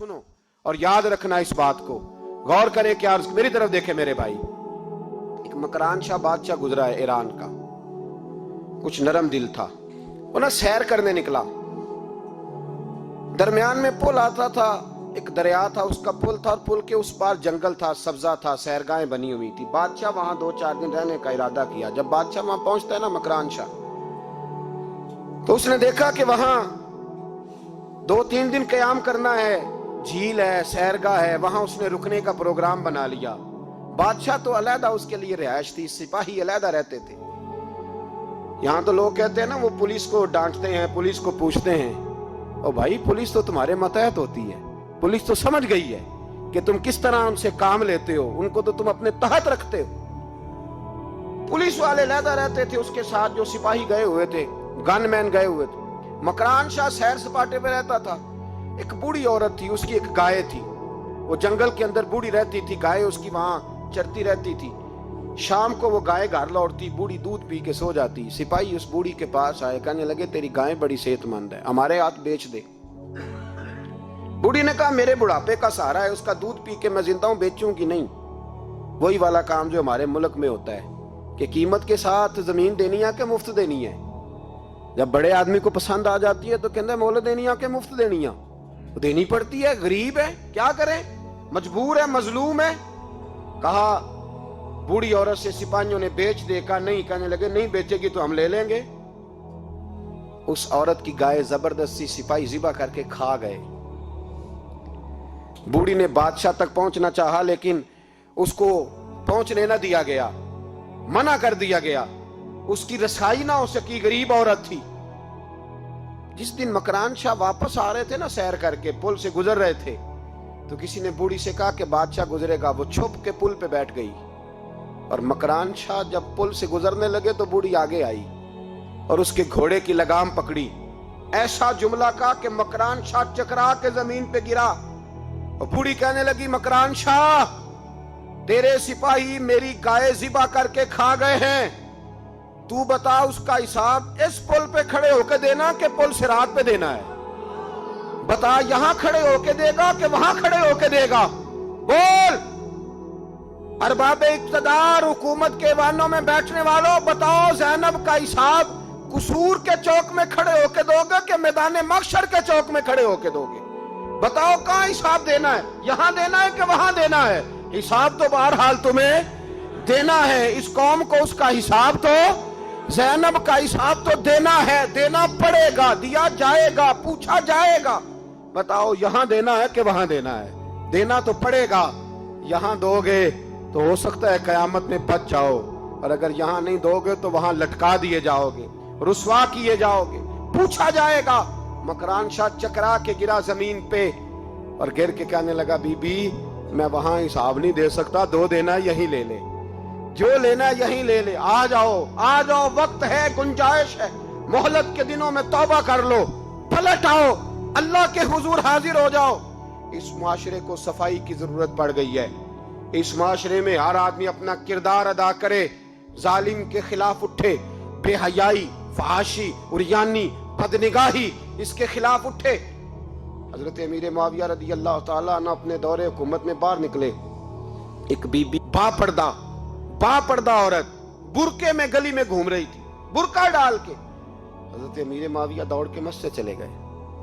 सुनो और याद रखना इस बात को, गौर करे क्या, मेरी तरफ देखे मेरे भाई। एक मकरान शाह बादशाह गुजरा है ईरान का, कुछ नरम दिल था। वो ना सैर करने निकला, दरमियान में पुल आता था, एक दरिया था, उसका पुल था, और पुल के उस पार जंगल था, सब्जा था, सैरगाहें बनी हुई थी। बादशाह वहां 2-4 दिन रहने का इरादा किया। जब बादशाह वहां पहुंचता है ना मकरान शाह, तो उसने देखा कि वहां 2-3 दिन क़याम करना है, झील है, सैरगाह है, वहां उसने रुकने का प्रोग्राम बना लिया। बादशाह तो अलहदा उसके लिए रिहाइश थी, सिपाही अलहदा रहते थे। यहां तो लोग कहते हैं ना, वो पुलिस को डांटते हैं, पुलिस को पूछते हैं, ओ भाई पुलिस तो तुम्हारे मतहत होती है, पुलिस तो समझ गई है कि तुम किस तरह उनसे काम लेते हो, उनको तो तुम अपने तहत रखते हो। पुलिस वाले अलहदा रहते थे, उसके साथ जो सिपाही गए हुए थे, गनमैन गए हुए थे। मकरान शाह सैर सपाटे पे रहता था। एक बूढ़ी औरत थी, उसकी एक गाय थी, वो जंगल के अंदर बूढ़ी रहती थी, गाय उसकी वहां चरती रहती थी। शाम को वो गाय घर लौटती, बूढ़ी दूध पी के सो जाती। सिपाही उस बूढ़ी के पास आए, कहने लगे तेरी गाय बड़ी सेहतमंद है, हमारे हाथ बेच दे। बूढ़ी ने कहा मेरे बुढ़ापे का सहारा है, उसका दूध पी के मैं जिंदा हूं, बेचूंगी नहीं। वही वाला काम जो हमारे मुल्क में होता है कि कीमत के साथ जमीन देनी है कि मुफ्त देनी है। जब बड़े आदमी को पसंद आ जाती है तो कहते हैं मोहलत देनी है कि मुफ्त देनी है, तो देनी पड़ती है, गरीब है, क्या करें, मजबूर है, मजलूम है। कहा बूढ़ी औरत से सिपाहियों ने बेच दे, कहा नहीं, कहने लगे नहीं बेचेगी तो हम ले लेंगे। उस औरत की गाय जबरदस्ती सिपाही ज़िबा करके खा गए। बूढ़ी ने बादशाह तक पहुंचना चाहा, लेकिन उसको पहुंचने न दिया गया, मना कर दिया गया, उसकी रसाई ना हो सकी, गरीब औरत थी। जिस दिन मकरान शाह वापस आ रहे थे ना, सैर करके पुल से गुजर रहे थे, तो किसी ने बूढ़ी से कहा कि बादशाह गुजरेगा। वो छुप के पुल पे बैठ गई, और मकरान शाह जब पुल से गुजरने लगे तो बूढ़ी आगे आई और उसके घोड़े की लगाम पकड़ी। ऐसा जुमला कहा कि मकरान शाह चकरा के जमीन पे गिरा, और बूढ़ी कहने लगी मकरान शाह तेरे सिपाही मेरी गाय ज़िबा करके खा गए हैं, तू बता उसका हिसाब इस पुल पे खड़े होके देना कि पुल सिरात पे देना है, बता यहां खड़े होके देगा कि वहां खड़े होके देगा, बोल। अरबाब इक्तदार, हुकूमत के वानों में बैठने वालों, बताओ ज़ैनब का हिसाब कसूर के चौक में खड़े होके दोगे कि मैदान महशर के चौक में खड़े होके दोगे? बताओ कहां हिसाब देना है, यहां देना है कि वहां देना है? हिसाब तो बहरहाल तुम्हें देना है। इस कौम को उसका हिसाब तो, ज़ैनब का हिसाब तो देना है, देना पड़ेगा, दिया जाएगा, पूछा जाएगा। बताओ यहां देना है कि वहां देना है? देना तो पड़ेगा। यहां दोगे तो हो सकता है कयामत में बच जाओ, और अगर यहां नहीं दोगे तो वहां लटका दिए जाओगे, रुस्वा किए जाओगे, पूछा जाएगा। मकरान शाह चकरा के गिरा जमीन पे, और गिर के कहने लगा बीबी मैं वहां हिसाब नहीं दे सकता, दो देना यहीं ले ले, जो लेना यहीं ले ले, आ जाओ आ जाओ, वक्त है, गुंजाइश है, मोहलत के दिनों में तौबा कर लो, पलट आओ, अल्लाह के हुजूर हाजिर हो जाओ। इस मुआशरे को सफाई की जरूरत पड़ गई है। इस मुआशरे में हर आदमी अपना किरदार अदा करे, जालिम के खिलाफ उठे, बेहयाई, फहाशी, उरियानी, बदनिगाही, इसके खिलाफ उठे। हजरत अमीर मुआविया रदी अल्लाह ताला अन्हु अपने दौरे हुकूमत में बाहर निकले। एक बीबी बापर्दा औरत बुरके में गली में घूम रही थी, बुरका डाल के। हजरत अमीर मुआविया दौड़ के मस्जिद चले गए,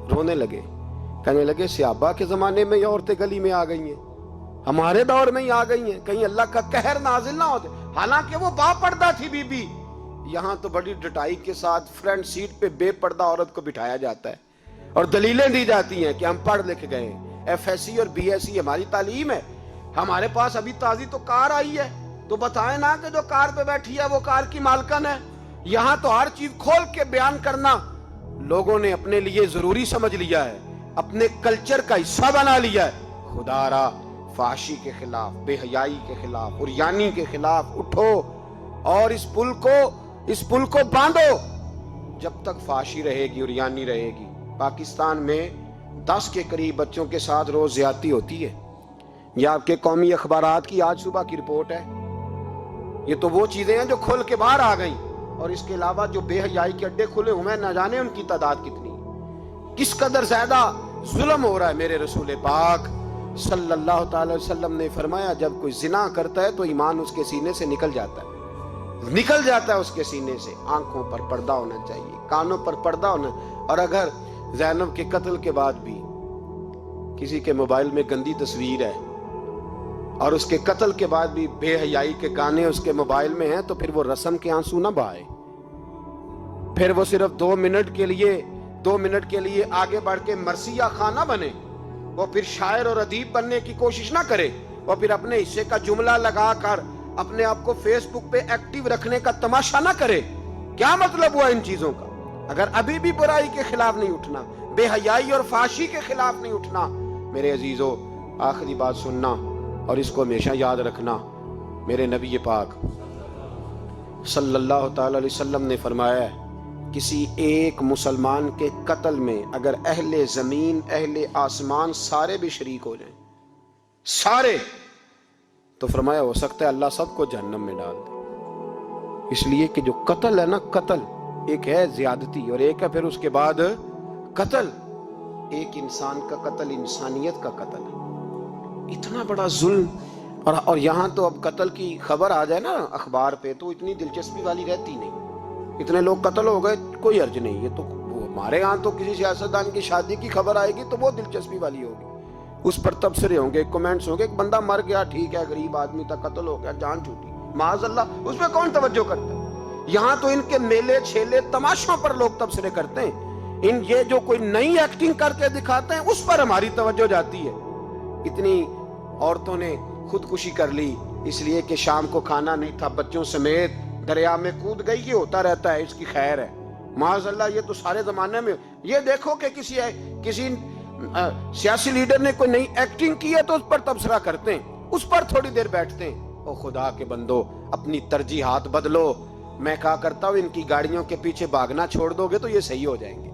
रोने लगे, कहने लगे सहाबा के जमाने में ये औरतें गली में आ गई हैं, हमारे दौर में ही आ गई हैं, कहीं अल्लाह का कहर नाजिल ना होते। हालांकि वो बापर्दा थी बीबी। यहां तो बड़ी डटाई के साथ फ्रंट सीट पे बेपर्दा औरत को बिठाया जाता है और दलीलें दी जाती हैं कि हम पढ़ लिख गए, FSC और BSc हमारी तालीम है, हमारे पास अभी ताजी तो कार आई है, तो बताएं ना कि जो कार पे बैठी है वो कार की मालकन है। यहां तो हर चीज खोल के बयान करना लोगों ने अपने लिए जरूरी समझ लिया है, अपने कल्चर का हिस्सा बना लिया है। खुदारा फाशी के खिलाफ, बेहयाई के खिलाफ, उरियानी के खिलाफ उठो और इस पुल को बांधो। जब तक फाशी रहेगी, उरियानी रहेगी। पाकिस्तान में 10 के करीब बच्चों के साथ रोज ज्यादती होती है। ये आपके कौमी अखबारात की आज सुबह की रिपोर्ट है। ये तो वो चीजें हैं जो खुल के बाहर आ गई, और इसके अलावा जो बेहयाई के अड्डे खुले हुए हैं, न जाने उनकी तादाद कितनी, किस कदर ज्यादा ظلم ہو رہا ہے. میرے رسول پاک صلی اللہ تعالی وسلم نے فرمایا جب کوئی زنا کرتا ہے تو ایمان اس کے سینے سے نکل جاتا ہے اس کے سینے سے. آنکھوں پر پردہ ہونا چاہیے, کانوں پر پردہ ہونا. اور اگر زینب کے قتل کے بعد بھی کسی کے موبائل میں گندی تصویر ہے اور اس کے قتل کے بعد بھی بے حیائی کے گانے اس کے موبائل میں ہیں, تو پھر وہ رسم کے آنسو نہ بہائے. پھر وہ صرف 2 منٹ کے لیے آگے بڑھ کے مرثیہ خان نہ بنے. وہ پھر شاعر اور ادیب بننے کی کوشش نہ کرے. وہ پھر اپنے حصے کا جملہ لگا کر اپنے آپ کو فیس بک پہ ایکٹیو رکھنے کا تماشا نہ کرے. کیا مطلب ہوا ان چیزوں کا؟ اگر ابھی بھی برائی کے خلاف نہیں اٹھنا, بے حیائی اور فحاشی کے خلاف نہیں اٹھنا, میرے عزیزو آخری بات سننا اور اس کو ہمیشہ یاد رکھنا. میرے نبی پاک صلی اللہ تعالی علیہ وسلم نے فرمایا ہے کسی ایک مسلمان کے قتل میں اگر اہل زمین اہل آسمان سارے بھی شریک ہو جائیں, سارے, تو فرمایا ہو سکتا ہے اللہ سب کو جہنم میں ڈال دے. اس لیے کہ جو قتل ہے نا, قتل ایک ہے زیادتی اور ایک ہے پھر اس کے بعد قتل. ایک انسان کا قتل انسانیت کا قتل ہے. اتنا بڑا ظلم. اور یہاں تو اب قتل کی خبر آ جائے نا اخبار پہ تو اتنی دلچسپی والی رہتی نہیں. اتنے لوگ قتل ہو گئے, کوئی حرج نہیں. یہ تو ہمارے ہاں تو کسی سیاستدان کی شادی کی خبر آئے گی تو وہ دلچسپی والی ہوگی, اس پر تبصرے ہوں گے, کمنٹس ہوں گے. ایک بندہ مر گیا, ٹھیک ہے, غریب آدمی تھا, قتل ہو گیا, جان چھوٹی, معاذ اللہ, اس پہ کون توجہ کرتا ہے؟ یہاں تو ان کے میلے چھیلے تماشوں پر لوگ تبصرے کرتے ہیں. یہ جو کوئی نئی ایکٹنگ کر کے دکھاتے ہیں اس پر ہماری توجہ جاتی ہے. اتنی عورتوں نے خودکشی کر لی اس لیے کہ شام کو کھانا نہیں تھا, بچوں سمیت دریا میں کود گئی. یہ ہوتا رہتا ہے, اس کی خیر ہے. معاذ اللہ, یہ تو سارے زمانے میں. یہ دیکھو کہ کسی سیاسی لیڈر نے کوئی نئی ایکٹنگ کی ہے تو اس پر تبصرہ کرتے ہیں, اس پر تھوڑی دیر بیٹھتے ہیں. او خدا کے بندو, اپنی ترجیحات بدلو. میں کہا کرتا ہوں ان کی گاڑیوں کے پیچھے بھاگنا چھوڑ دو گے تو یہ صحیح ہو جائیں گے.